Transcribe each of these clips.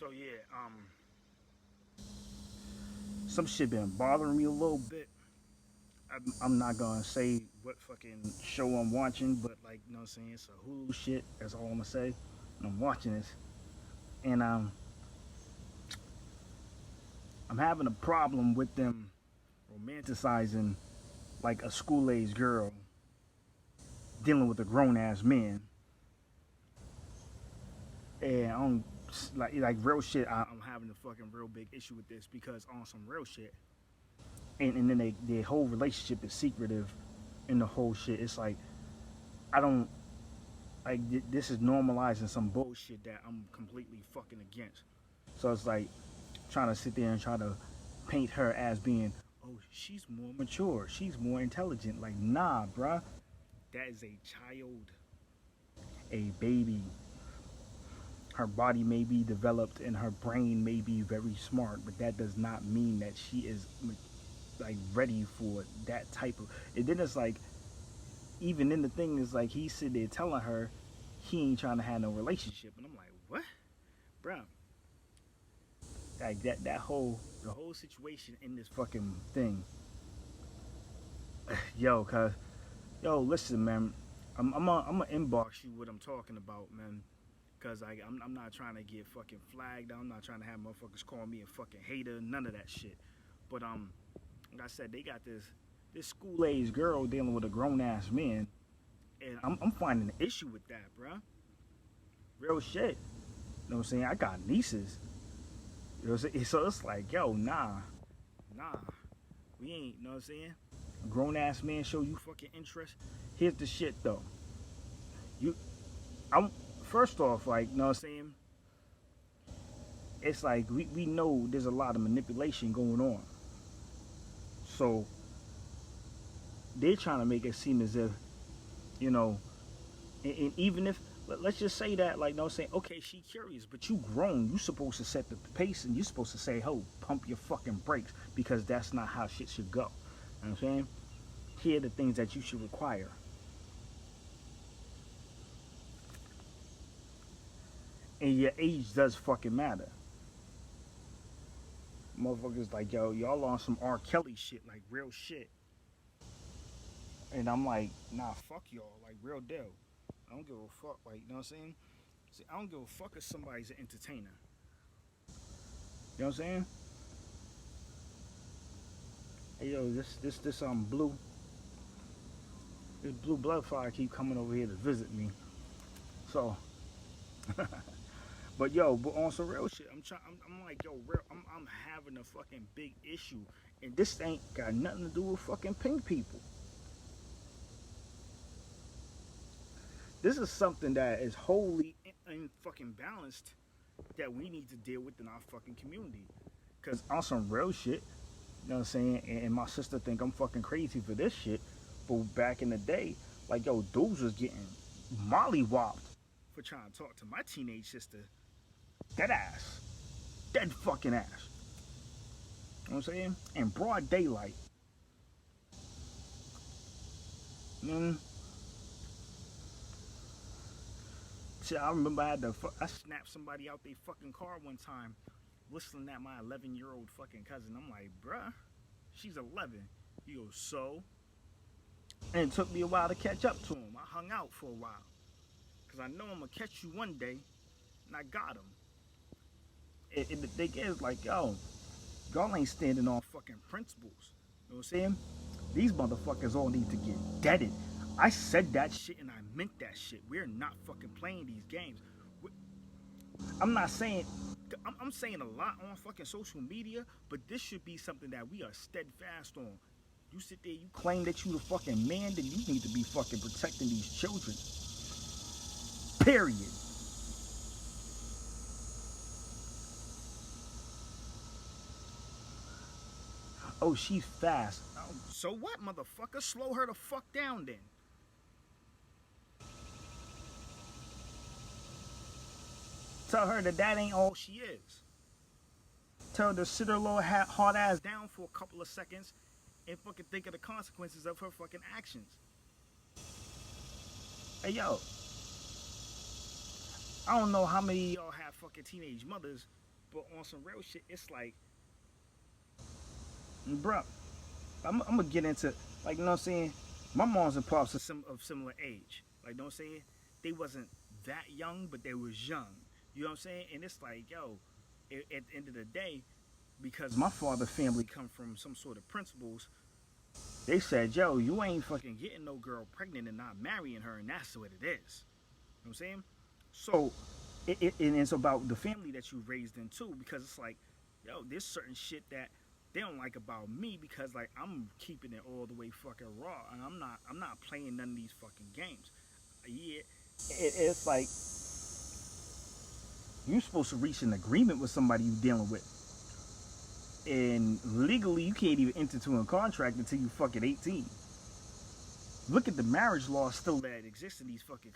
So yeah, some shit been bothering me a little bit. I'm not gonna say what fucking show I'm watching, but like, you know what I'm saying? It's a Hulu shit. That's all I'm gonna say. And I'm watching this, and I'm having a problem with them romanticizing like a school age girl dealing with a grown ass man, and I don't like real shit. I'm having a fucking real big issue with this because on some real shit, and then their whole relationship is secretive, and the whole shit. It's like I don't like this is normalizing some bullshit that I'm completely fucking against. So it's like trying to sit there and try to paint her as being, oh, she's more mature, she's more intelligent. Like, nah, bruh, that is a child, a baby. Her body may be developed and her brain may be very smart, but that does not mean that she is like ready for that type of. And then it's like, even in the thing is like he's sitting there telling her he ain't trying to have no relationship, and I'm like, what, bro? Like that whole the whole situation in this fucking thing, yo, cause yo, listen, man, I'm gonna inbox you what I'm talking about, man. Cause I'm not trying to get fucking flagged. I'm not trying to have motherfuckers call me a fucking hater. None of that shit. But like I said, they got this school age girl dealing with a grown ass man, and I'm finding an issue with that, bruh. Real shit. You know what I'm saying? I got nieces. You know what I'm saying? So it's like, yo, nah, we ain't. You know what I'm saying? A grown ass man show you fucking interest. Here's the shit though. You, I'm first off, like, you know what I'm saying? It's like we know there's a lot of manipulation going on. So they're trying to make it seem as if, you know, and even if let's just say that, like, no saying, okay, she curious, but you grown, you supposed to set the pace, and you supposed to say, ho, pump your fucking brakes, because that's not how shit should go. You know what I'm saying? Here are the things that you should require. And your age does fucking matter. Motherfuckers like, yo, y'all on some R. Kelly shit, like real shit. And I'm like, nah, fuck y'all, like real deal. I don't give a fuck, like, you know what I'm saying? See, I don't give a fuck if somebody's an entertainer. You know what I'm saying? Hey yo, this this blue blood fire keep coming over here to visit me. So, but yo, but on some real shit, I'm like, yo, real, I'm having a fucking big issue, and this ain't got nothing to do with fucking pink people. This is something that is wholly and fucking balanced that we need to deal with in our fucking community. Cause on some real shit, you know what I'm saying? And my sister think I'm fucking crazy for this shit. But back in the day, like, yo, dudes was getting mollywopped for trying to talk to my teenage sister. Dead ass. Dead fucking ass. You know what I'm saying? In broad daylight. Mm, shit, I remember I snapped somebody out their fucking car one time, whistling at my 11-year-old fucking cousin. I'm like, bruh, she's 11. He goes, so? And it took me a while to catch up to him. I hung out for a while. Because I know I'm going to catch you one day, and I got him. And the thing is, like, yo, y'all ain't standing on fucking principles. You know what I'm saying? These motherfuckers all need to get deaded. I said that shit and I meant that shit. We're not fucking playing these games. I'm not saying, I'm saying a lot on fucking social media, but this should be something that we are steadfast on. You sit there, you claim that you the fucking man, then you need to be fucking protecting these children. Period. Oh, she's fast. Oh, so what, motherfucker? Slow her the fuck down then. Tell her that that ain't all she is. Tell her to sit her little hard ass down for a couple of seconds and fucking think of the consequences of her fucking actions. Hey, yo, I don't know how many of y'all have fucking teenage mothers, But on some real shit, it's like, bruh, I'm gonna get into, like, you know what I'm saying? My moms and pops are of similar age. Like, you know what I'm saying? They wasn't that young, but they was young. You know what I'm saying? And it's like, yo, at the end of the day, because my father family come from some sort of principles, they said, yo, you ain't fucking getting no girl pregnant and not marrying her, and that's what it is. You know what I'm saying? So, and it's about the family that you raised in too, because it's like, yo, there's certain shit that they don't like about me because like I'm keeping it all the way fucking raw, and I'm not playing none of these fucking games. Yeah, it's like you're supposed to reach an agreement with somebody you're dealing with, and legally you can't even enter into a contract until you fucking 18. Look at the marriage law still that exists in these fucking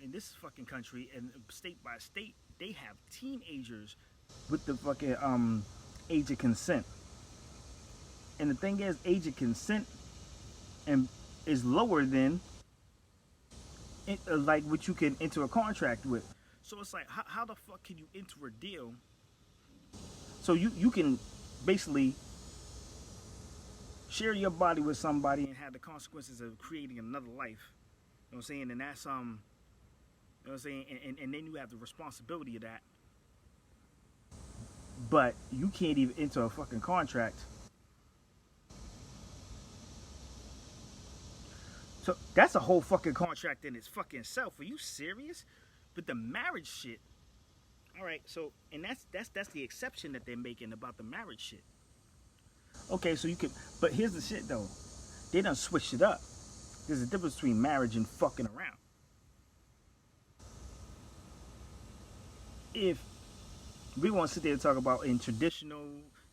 in this fucking country, and state by state they have teenagers with the fucking age of consent. And the thing is, age of consent and is lower than like what you can enter a contract with. So it's like, how the fuck can you enter a deal? So you can basically share your body with somebody and have the consequences of creating another life. You know what I'm saying? And that's you know what I'm saying? And then you have the responsibility of that. But you can't even enter a fucking contract. So that's a whole fucking contract in its fucking self. Are you serious? But the marriage shit. All right, so and that's the exception that they're making about the marriage shit. Okay, so you could, but here's the shit though. They done switched it up. There's a difference between marriage and fucking around. If we want to sit there and talk about in traditional,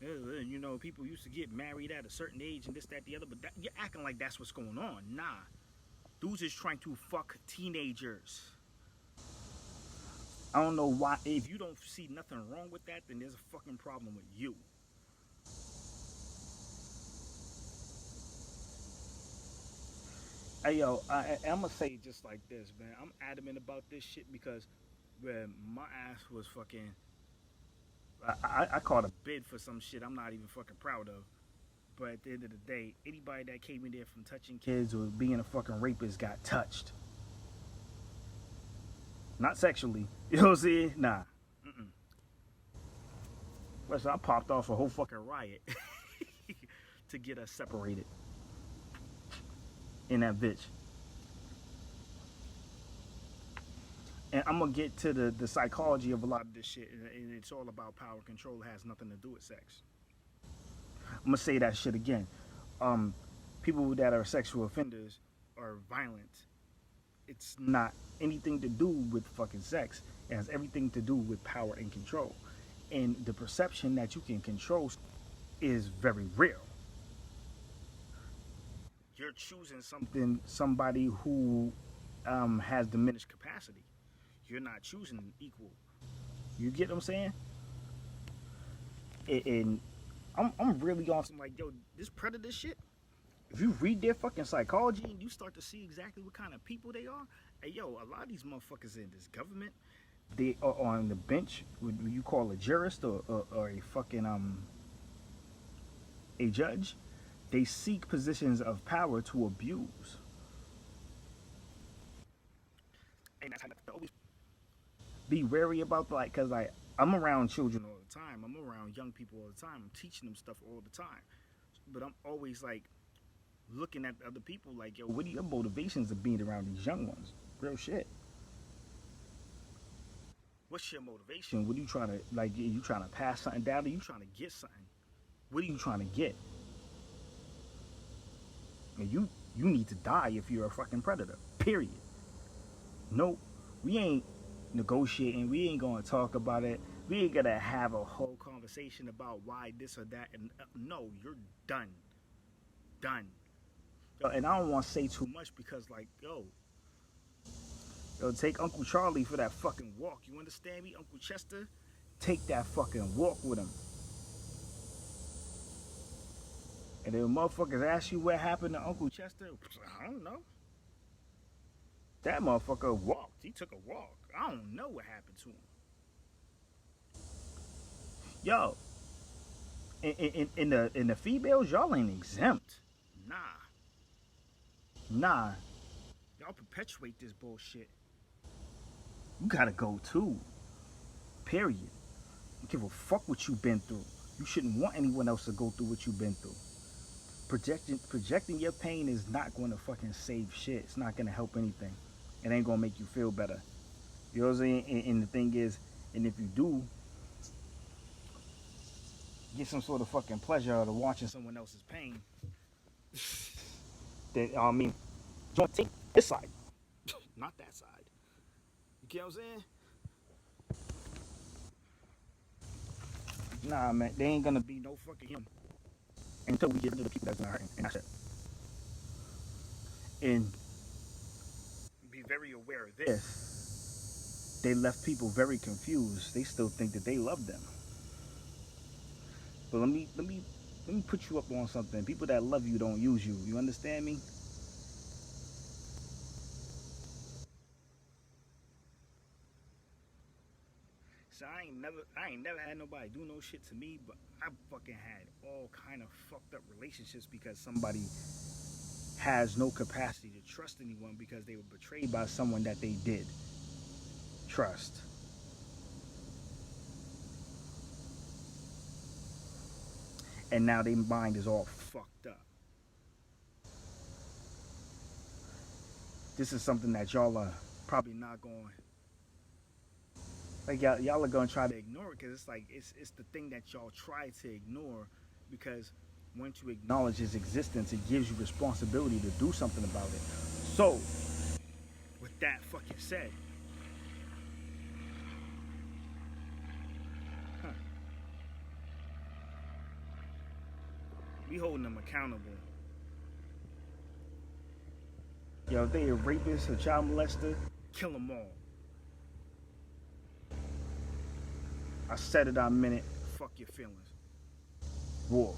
you know, people used to get married at a certain age and this, that, the other, but you're acting like that's what's going on. Nah, dudes is trying to fuck teenagers. I don't know why. If you don't see nothing wrong with that, then there's a fucking problem with you. Hey yo, I'm gonna say it just like this, man. I'm adamant about this shit because, man, my ass was fucking. I caught a bid for some shit I'm not even fucking proud of. But at the end of the day, anybody that came in there from touching kids or being a fucking rapist got touched. Not sexually. You know what I'm saying? Nah. Mm-mm. Listen, I popped off a whole fucking riot to get us separated in that bitch. And I'm gonna get to the psychology of a lot of this shit, and it's all about power control. It has nothing to do with sex. I'm gonna say that shit again. Um, People that are sexual offenders are violent. It's not anything to do with fucking sex. It has everything to do with power and control. And the perception that you can control is very real. You're choosing somebody who has diminished capacity. You're not choosing equal. You get what I'm saying? And I'm really on some like, yo, this predator shit. If you read their fucking psychology and you start to see exactly what kind of people they are, hey yo, a lot of these motherfuckers in this government, they are on the bench. What you call a jurist or a fucking a judge? They seek positions of power to abuse. And that's how to always be wary about like, cause like I'm around children all the time. I'm around young people all the time. I'm teaching them stuff all the time. But I'm always like looking at other people like, yo, what are your motivations of being around these young ones? Real shit. What's your motivation? What are you trying to like? Are you trying to pass something down? Are you trying to get something? What are you trying to get? And you need to die if you're a fucking predator. Period. Nope. We ain't negotiating. We ain't gonna talk about it. We ain't gonna have a whole conversation about why this or that. And no, you're done. Done. And I don't want to say too much because, like, yo, take Uncle Charlie for that fucking walk. You understand me, Uncle Chester? Take that fucking walk with him. And then motherfuckers ask you what happened to Uncle Chester. I don't know. That motherfucker walked. He took a walk. I don't know what happened to him. Yo, in the females, y'all ain't exempt. Nah, nah. Y'all perpetuate this bullshit. You gotta go too. Period. Don't give a fuck what you've been through. You shouldn't want anyone else to go through what you've been through. Projecting your pain is not going to fucking save shit. It's not gonna help anything. It ain't gonna make you feel better. You know what I'm saying? And the thing is, and if you do get some sort of fucking pleasure out of watching someone else's pain, then I mean, don't take this side, not that side. You get what I'm saying? Nah, man, they ain't gonna be no fucking him until we get rid of the people that's not hurting, and that's it. And be very aware of this. They left people very confused. They still think that they love them. But let me put you up on something. People that love you don't use you. You understand me? So I ain't never had nobody do no shit to me, but I fucking had all kind of fucked up relationships because somebody has no capacity to trust anyone because they were betrayed by someone that they did trust. And now their mind is all fucked up. This is something that y'all are probably not going, like y'all are gonna try to ignore it because it's like it's the thing that y'all try to ignore because once you acknowledge its existence, it gives you responsibility to do something about it. So, with that fucking said, huh, we holding them accountable. Yo, if they a rapist, a child molester, kill them all. I said it, I meant it. Fuck your feelings. War.